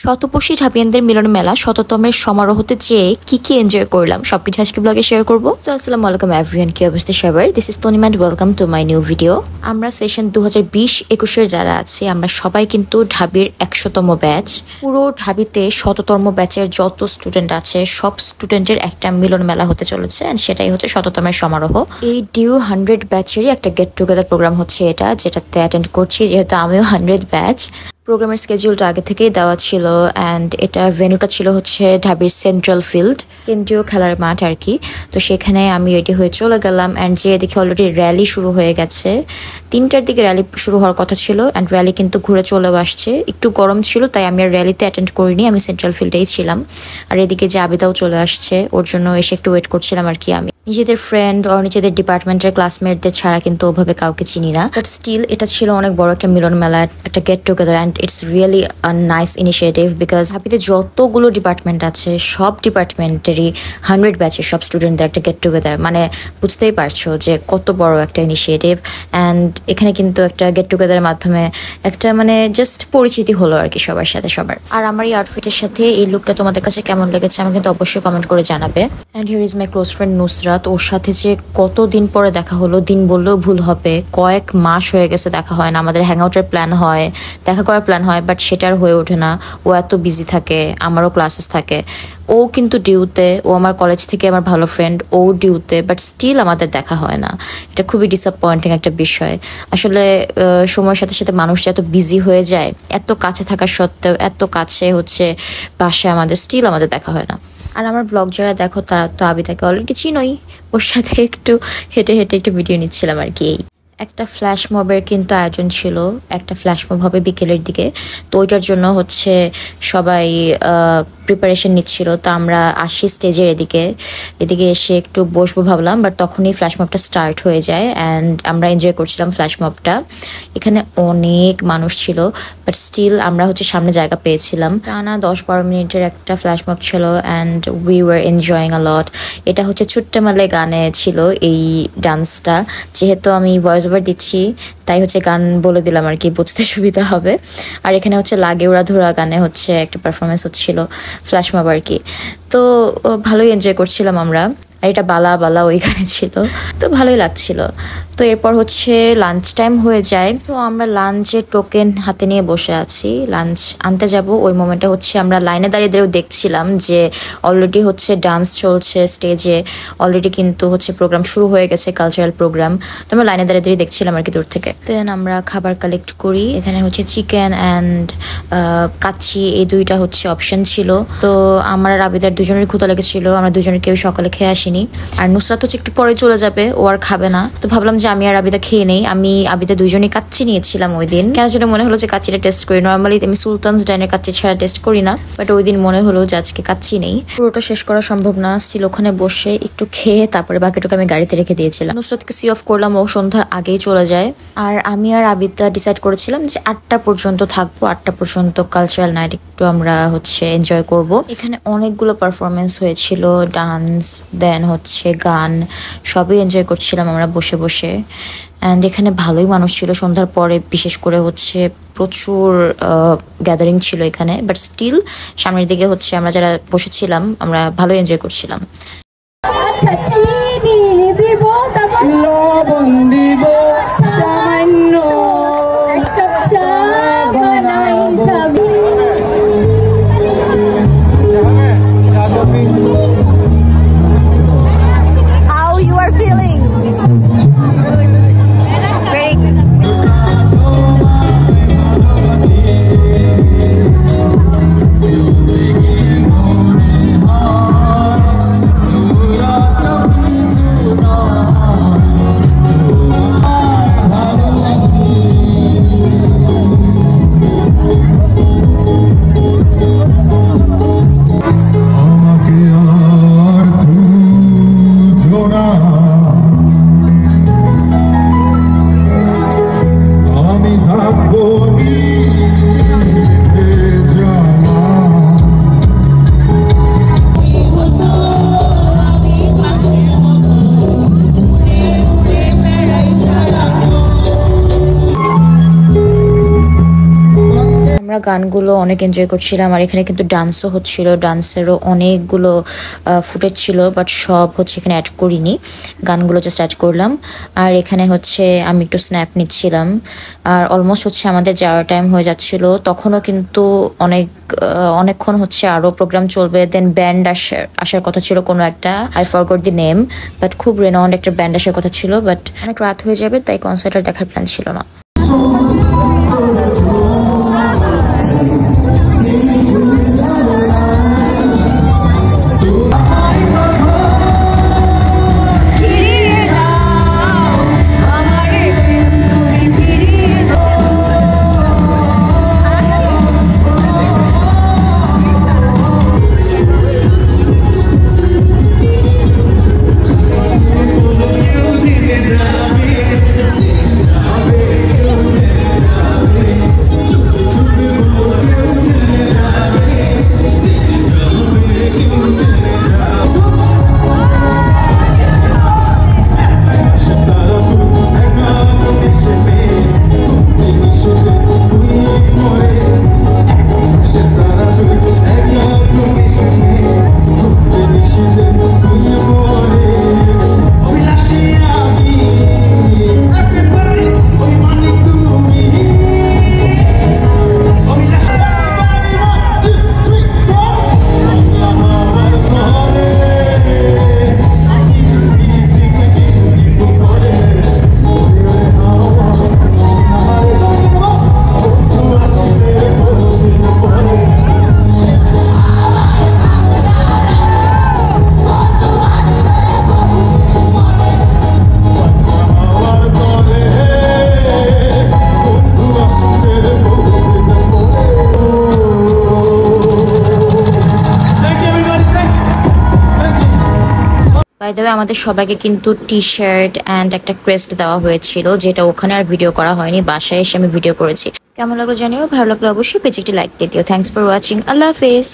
শতবর্ষী ঢাবিয়ানদের মিলন মেলা শততমের সমারোহতে যেয়ে কি এনজয় করলাম সবকিছু আজকে ব্লগে শেয়ার করবো। সো আসসালামু আলাইকুম এভরিওয়ান, কি অবস্থা সবার? This is Tanima and welcome to my new video. আমরা সেশন 2020-21 যারা আছি আমরা সবাই কিন্তু ঢাবির 100তম ব্যাচ। পুরো ঢাবিতে শততম ব্যাচের যত স্টুডেন্ট আছে সব স্টুডেন্টের একটা মিলন মেলা হতে চলেছে, এন্ড সেটাই হচ্ছে শততমের সমারোহ। এই ডিউ 100 ব্যাচেরই একটা গেট টুগেদার প্রোগ্রাম হচ্ছে এটা, যেটাতে অ্যাটেন্ড করছি যেহেতু আমিও 100 ব্যাচ। প্রোগ্রামের স্কেডিউলটা আগে থেকেই দেওয়া ছিল, অ্যান্ড এটার ভেন্যুটা ছিল হচ্ছে ঢাবির সেন্ট্রাল ফিল্ড, কেন্দ্রীয় খেলার মাঠ আর কি। তো সেখানে আমি রেডি হয়ে চলে গেলাম, অ্যান্ড যে দেখি অলরেডি র্যালি শুরু হয়ে গেছে। 3টার দিকে র্যালি শুরু হওয়ার কথা ছিল, অ্যান্ড র্যালি কিন্তু ঘুরে চলেও আসছে। একটু গরম ছিল তাই আমি আর র্যালিতে অ্যাটেন্ড করিনি, আমি সেন্ট্রাল ফিল্ডেই ছিলাম। আর এদিকে যে আবিদাও চলে আসছে, ওর জন্য এসে একটু ওয়েট করছিলাম আর কি। আমি নিজেদের ফ্রেন্ড আর নিজেদের ডিপার্টমেন্টের ক্লাসমেটদের ছাড়া কিন্তু ওভাবে কাউকে চিনি না, বাট স্টিল এটা ছিল অনেক বড় একটা মিলন মেলা, একটা get together, and it's really a nice initiative. Because ঢাবিতে যতগুলো ডিপার্টমেন্ট আছে সব ডিপার্টমেন্টেরই 100 ব্যাচের সব স্টুডেন্টদের একটা গেট টুগেদার, মানে বুঝতেই পারছো যে কত বড় একটা ইনিশিয়েটিভ। অ্যান্ড এখানে কিন্তু একটা গেট টুগেদারের মাধ্যমে একটা মানে জাস্ট পরিচিতি হলো আর কি সবার সাথে সবার। আর আমার এই আউটফিটের সাথে এই লুকটা তোমাদের কাছে কেমন লেগেছে আমি কিন্তু অবশ্যই কমেন্ট করে জানাবে। And here is my close friend Nusrat. ওর সাথে যে কতদিন পরে দেখা হলো, দিন বললেও ভুল হবে, কয়েক মাস হয়ে গেছে দেখা হয় না। আমাদের হ্যাংআউটের প্ল্যান হয়, দেখা করার প্ল্যান হয়, বাট সেটা আর হয়ে ওঠে না। ও এত বিজি থাকে, আমারও ক্লাসেস থাকে। ও কিন্তু ডিউতে, ও আমার কলেজ থেকে আমার ভালো ফ্রেন্ড, ও ডিউতে, বাট স্টিল আমাদের দেখা হয় না। এটা খুবই ডিসঅ্যাপয়েন্টিং একটা বিষয়। আসলে সময়ের সাথে সাথে মানুষ এত বিজি হয়ে যায়, এত কাছে থাকা সত্ত্বেও, এত কাছে হচ্ছে বাসায় আমাদের, স্টিল আমাদের দেখা হয় না। আর আমার ব্লগ যারা দেখো তারা তো আবিদাকে অলরেডি চিনোই, ওর সাথে একটু হেঁটে হেঁটে একটু ভিডিও নিচ্ছিলাম আর কি। একটা ফ্ল্যাশ মবের কিন্তু আয়োজন ছিল, একটা ফ্ল্যাশ মব হবে বিকেলের দিকে। তো ওইটার জন্য হচ্ছে সবাই প্রিপারেশন নিচ্ছিল। তো আমরা আসি স্টেজের এদিকে এসে একটু বসবো ভাবলাম, বাট তখনই ফ্ল্যাশ মবটা স্টার্ট হয়ে যায়, অ্যান্ড আমরা এনজয় করছিলাম ফ্ল্যাশ মবটা। এখানে অনেক মানুষ ছিল, বাট স্টিল আমরা হচ্ছে সামনে জায়গা পেয়েছিলাম। টানা 10-12 মিনিটের একটা ফ্ল্যাশ মব ছিল, অ্যান্ড উই ওয়ার এনজয়িং আ লট। এটা হচ্ছে ছুট্টমালে গানে ছিল এই ডান্সটা, যেহেতু আমি ভয়েস ওভার দিচ্ছি তাই হচ্ছে গান বলে দিলাম আর কি, বুঝতে সুবিধা হবে। আর এখানে হচ্ছে লাগে ওরা ধরা গানে হচ্ছে একটা পারফরমেন্স হচ্ছিল ফ্ল্যাশ মব আর কি। তো ভালোই এনজয় করছিলাম আমরা। আর এটা বালা ওইখানে ছিল, তো ভালোই লাগছিল। তো এরপর হচ্ছে লাঞ্চ টাইম হয়ে যায়। তো আমরা লাঞ্চের টোকেন হাতে নিয়ে বসে আছি, লাঞ্চ আনতে যাব। ওই মোমেন্টে হচ্ছে আমরা লাইনে দাঁড়িয়ে দেখছিলাম যে অলরেডি হচ্ছে ডান্স চলছে স্টেজে, অলরেডি কিন্তু হচ্ছে প্রোগ্রাম শুরু হয়ে গেছে, কালচারাল প্রোগ্রাম। তো আমরা লাইনে দাঁড়িয়ে দেখছিলাম আর কি দূর থেকে। দেন আমরা খাবার কালেক্ট করি। এখানে হচ্ছে চিকেন অ্যান্ড কাচ্চি, এই দুইটা হচ্ছে অপশন ছিল। তো আমার আর আবিদার দুজনের ক্ষুধা লেগেছিল, আমরা দুজনের কেউ সকালে খেয়ে আসিনি। আর নুসরাত হচ্ছে একটু পরে চলে যাবে, ও আর খাবে না। তো ভাবলাম যে আমি আর আবিদা খেয়ে নেই। আমি আবিদা দুইজনই কাচ্চি নিয়েছিলাম ওই দিন, কেন যেন মনে হলো যে কাচ্চিটা টেস্ট করি। নর্মালি আমি সুলতানস ডাইনের কাচ্চি ছাড়া টেস্ট করি না, বাট ওই দিন মনে হলো যে আজকে কাচ্চি নেই। পুরোটা শেষ করা সম্ভব না, স্টিল ওখানে বসে একটু খেয়ে তারপরে বাকিটুকু আমি গাড়িতে রেখে দিয়েছিলাম। নুসরাতকে সি অফ করলাম, ও সন্ধ্যার আগেই চলে যায়। আর আমি আর আবিদা ডিসাইড করেছিলাম যে 8টা পর্যন্ত থাকবো, 8টা পর্যন্ত কালচারাল নাইট একটু আমরা হচ্ছে এনজয় করব। এখানে অনেকগুলো পারফরমেন্স হয়েছিল, ডান্স দেন হচ্ছে গান, সবই এনজয় করছিলাম আমরা বসে বসে। অ্যান্ড এখানে ভালোই মানুষ ছিল সন্ধ্যার পরে, বিশেষ করে হচ্ছে প্রচুর গ্যাদারিং ছিল এখানে, বাট স্টিল সামনের দিকে হচ্ছে আমরা যারা বসেছিলাম আমরা ভালোই এনজয় করছিলাম। আচ্ছা চিনি দিব, তারপর লবণ দিব, সামান্য এক কাপ চা বানাই সবই। How you are feeling? Very good. আমরা গানগুলো অনেক এনজয় করছিলাম আর এখানে কিন্তু ডান্সও হচ্ছিল, ডান্সেরও অনেকগুলো ফুটেজ ছিল বাট সব হচ্ছে এখানে অ্যাড করিনি, গানগুলো জাস্ট অ্যাড করলাম। আর এখানে হচ্ছে আমি একটু স্ন্যাপ নিচ্ছিলাম আর অলমোস্ট হচ্ছে আমাদের যাওয়ার টাইম হয়ে যাচ্ছিল, তখনও কিন্তু অনেকক্ষণ হচ্ছে আরও প্রোগ্রাম চলবে। দেন ব্যান্ড আসার কথা ছিল কোনো একটা, I forgot the name, but খুব রেনাউন্ড একটা ব্যান্ড আসার কথা ছিল, বাট অনেক রাত হয়ে যাবে তাই কনসার্টার দেখার প্ল্যান ছিল না। বাই দ্য ওয়ে আমাদের সবাইকে কিন্তু টি শার্ট অ্যান্ড একটা ক্রেস্ট দেওয়া হয়েছিল, যেটা ওখানে আর ভিডিও করা হয়নি, বাসায় এসে আমি ভিডিও করেছি। কেমন লাগলো জানিও, ভালো লাগলো অবশ্যই পেজে একটি লাইক দিয়ে দিও। থ্যাংকস ফর ওয়াচিং, আল্লাহ হাফেজ।